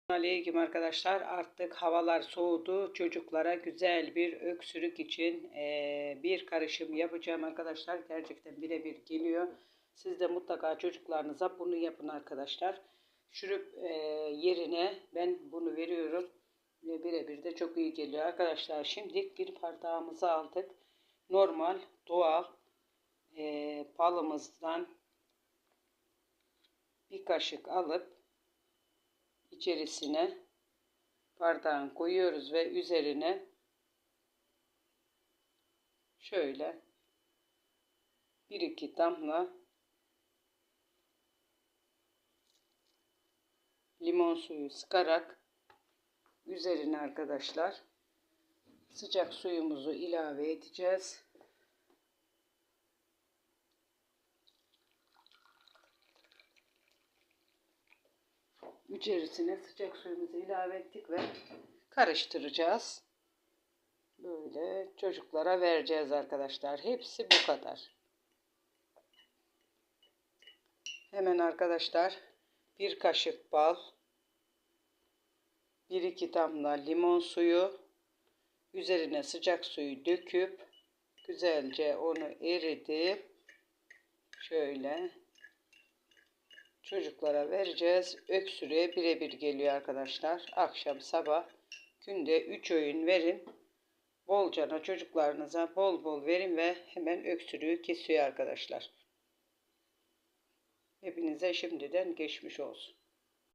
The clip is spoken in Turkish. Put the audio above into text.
Aleyküm arkadaşlar, artık havalar soğudu. Çocuklara güzel bir öksürük için bir karışım yapacağım arkadaşlar. Gerçekten birebir geliyor. Siz de mutlaka çocuklarınıza bunu yapın arkadaşlar. Şurup yerine ben bunu veriyorum ve birebir de çok iyi geliyor arkadaşlar. Şimdi bir bardağımızı aldık. Normal doğal balımızdan bir kaşık alıp içerisine bardağın koyuyoruz ve üzerine şöyle bir iki damla limon suyu sıkarak üzerine arkadaşlar sıcak suyumuzu ilave edeceğiz. İçerisine sıcak suyumuzu ilave ettik ve karıştıracağız. Böyle çocuklara vereceğiz arkadaşlar. Hepsi bu kadar. Hemen arkadaşlar bir kaşık bal, bir iki damla limon suyu, üzerine sıcak suyu döküp güzelce onu eritip şöyle çocuklara vereceğiz. Öksürüğe birebir geliyor arkadaşlar. Akşam sabah günde 3 öğün verin. Bolcana çocuklarınıza bol bol verin ve hemen öksürüğü kesiyor arkadaşlar. Hepinize şimdiden geçmiş olsun.